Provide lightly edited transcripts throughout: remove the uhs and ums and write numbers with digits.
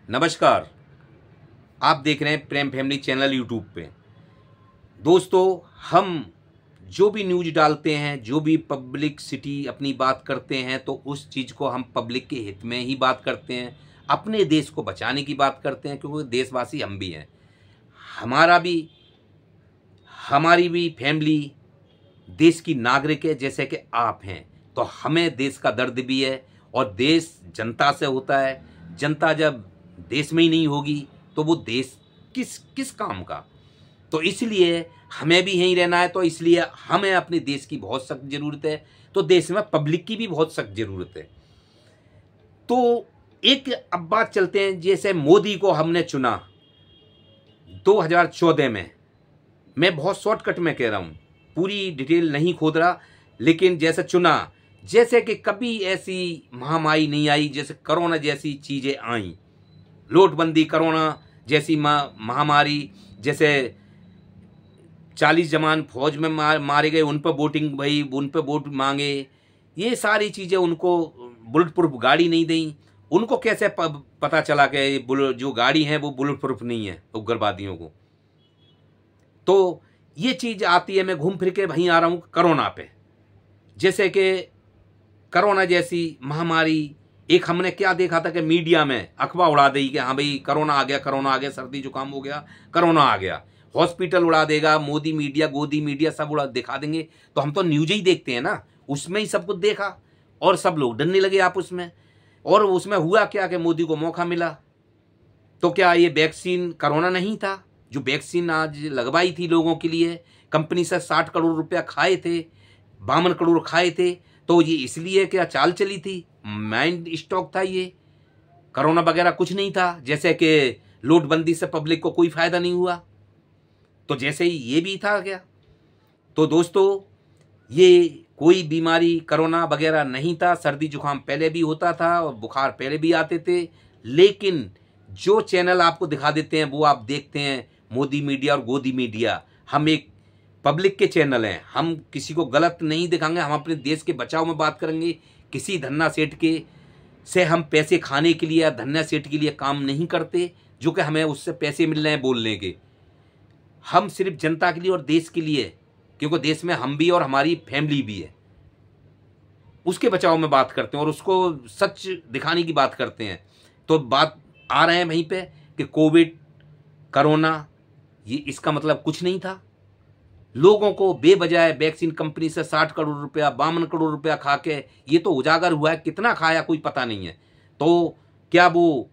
नमस्कार। आप देख रहे हैं प्रेम फैमिली चैनल यूट्यूब पे। दोस्तों, हम जो भी न्यूज़ डालते हैं, जो भी पब्लिसिटी अपनी बात करते हैं, तो उस चीज़ को हम पब्लिक के हित में ही बात करते हैं, अपने देश को बचाने की बात करते हैं, क्योंकि देशवासी हम भी हैं। हमारी भी फैमिली देश की नागरिक है, जैसे कि आप हैं। तो हमें देश का दर्द भी है, और देश जनता से होता है। जनता जब देश में ही नहीं होगी तो वो देश किस किस काम का। तो इसलिए हमें भी यहीं रहना है, तो इसलिए हमें अपने देश की बहुत सख्त ज़रूरत है। तो देश में पब्लिक की भी बहुत सख्त ज़रूरत है। तो एक अब बात चलते हैं, जैसे मोदी को हमने चुना 2014 में। मैं बहुत शॉर्टकट में कह रहा हूँ, पूरी डिटेल नहीं खोद रहा, लेकिन जैसे चुना, जैसे कि कभी ऐसी महामारी नहीं आई, जैसे कोरोना जैसी चीज़ें आई, नोटबंदी, कोरोना जैसी महामारी, जैसे 40 जवान फौज में मारे गए, उन पर वोटिंग भई, उन पर वोट मांगे, ये सारी चीज़ें। उनको बुलेट प्रूफ गाड़ी नहीं दी, उनको कैसे पता चला कि जो गाड़ी है वो बुलेट प्रूफ नहीं है उग्रवादियों को। तो ये चीज़ आती है। मैं घूम फिर के वहीं आ रहा हूँ कोरोना पे। जैसे कि कोरोना जैसी महामारी, एक हमने क्या देखा था कि मीडिया में अफवाह उड़ा दी कि हाँ भाई कोरोना आ गया, कोरोना आ गया, सर्दी जुकाम हो गया, कोरोना आ गया, हॉस्पिटल उड़ा देगा, मोदी मीडिया, गोदी मीडिया सब उड़ा दिखा देंगे। तो हम तो न्यूज ही देखते हैं ना, उसमें ही सब कुछ देखा, और सब लोग डरने लगे आपस में। और उसमें हुआ क्या कि मोदी को मौका मिला। तो क्या ये वैक्सीन कोरोना नहीं था? जो वैक्सीन आज लगवाई थी लोगों के लिए, कंपनी से 60 करोड़ रुपया खाए थे, 52 करोड़ खाए थे। तो ये इसलिए क्या चाल चली थी? माइंड स्टॉक था ये, कोरोना वगैरह कुछ नहीं था। जैसे कि नोटबंदी से पब्लिक को कोई फायदा नहीं हुआ, तो जैसे ही ये भी था क्या? तो दोस्तों, ये कोई बीमारी कोरोना वगैरह नहीं था। सर्दी जुकाम पहले भी होता था और बुखार पहले भी आते थे, लेकिन जो चैनल आपको दिखा देते हैं वो आप देखते हैं, मोदी मीडिया और गोदी मीडिया। हम एक पब्लिक के चैनल हैं, हम किसी को गलत नहीं दिखाएंगे, हम अपने देश के बचाव में बात करेंगे। किसी धन्ना सेठ के से हम पैसे खाने के लिए या धन्ना सेठ के लिए काम नहीं करते, जो कि हमें उससे पैसे मिल रहे हैं बोलने के। हम सिर्फ जनता के लिए और देश के लिए, क्योंकि देश में हम भी और हमारी फैमिली भी है, उसके बचाव में बात करते हैं और उसको सच दिखाने की बात करते हैं। तो बात आ रहे हैं वहीं पे कि कोविड, कोरोना, ये इसका मतलब कुछ नहीं था। लोगों को बेवजह वैक्सीन कंपनी से 60 करोड़ रुपया, 52 करोड़ रुपया खा के ये तो उजागर हुआ है, कितना खाया कोई पता नहीं है। तो क्या वो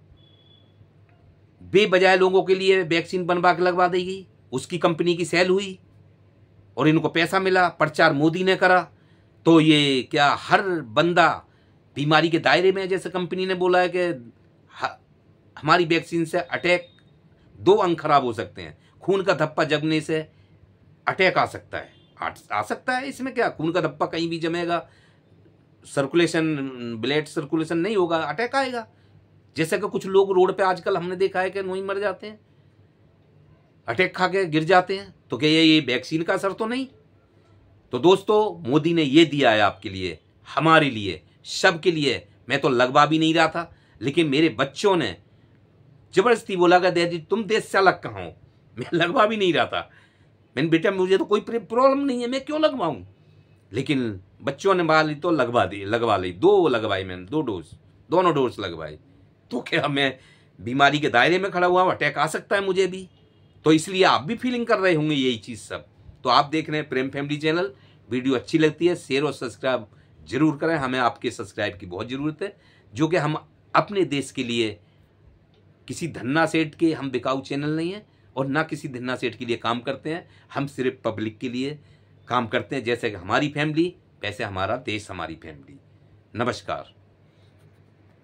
बेवजह लोगों के लिए वैक्सीन बनवा के लगवा देगी? उसकी कंपनी की सेल हुई और इनको पैसा मिला, प्रचार मोदी ने करा। तो ये क्या हर बंदा बीमारी के दायरे में है? जैसे कंपनी ने बोला है कि हमारी वैक्सीन से अटैक 2 अंग खराब हो सकते हैं, खून का धब्बा जमने से अटैक आ सकता है। आ सकता है, इसमें क्या? खून का धब्बा कहीं भी जमेगा, सर्कुलेशन, ब्लड सर्कुलेशन नहीं होगा, अटैक आएगा। जैसे कि कुछ लोग रोड पे आजकल हमने देखा है कि वहीं मर जाते हैं, अटैक खा के गिर जाते हैं। तो क्या ये वैक्सीन का असर तो नहीं? तो दोस्तों, मोदी ने ये दिया है आपके लिए, हमारे लिए, सबके लिए। मैं तो लगवा भी नहीं रहा था, लेकिन मेरे बच्चों ने जबरदस्ती बोला कि दीदी तुम देश से अलग कहाँ हो। मैं लगवा भी नहीं रहा था। मैंने बेटा मुझे तो कोई प्रॉब्लम नहीं है, मैं क्यों लगवाऊं? लेकिन बच्चों ने मान ली तो लगवा ली। 2 लगवाई मैंने, 2 डोज, दोनों डोज लगवाई। तो क्या मैं बीमारी के दायरे में खड़ा हुआ हूं? अटैक आ सकता है मुझे भी। तो इसलिए आप भी फीलिंग कर रहे होंगे यही चीज़ सब। तो आप देख रहे हैं प्रेम फैमिली चैनल। वीडियो अच्छी लगती है शेयर और सब्सक्राइब जरूर करें, हमें आपके सब्सक्राइब की बहुत ज़रूरत है। जो कि हम अपने देश के लिए, किसी धन्ना सेठ के हम बिकाऊ चैनल नहीं है और ना किसी धन्ना सेठ के लिए काम करते हैं। हम सिर्फ पब्लिक के लिए काम करते हैं। जैसे कि हमारी फैमिली, वैसे हमारा देश, हमारी फैमिली। नमस्कार।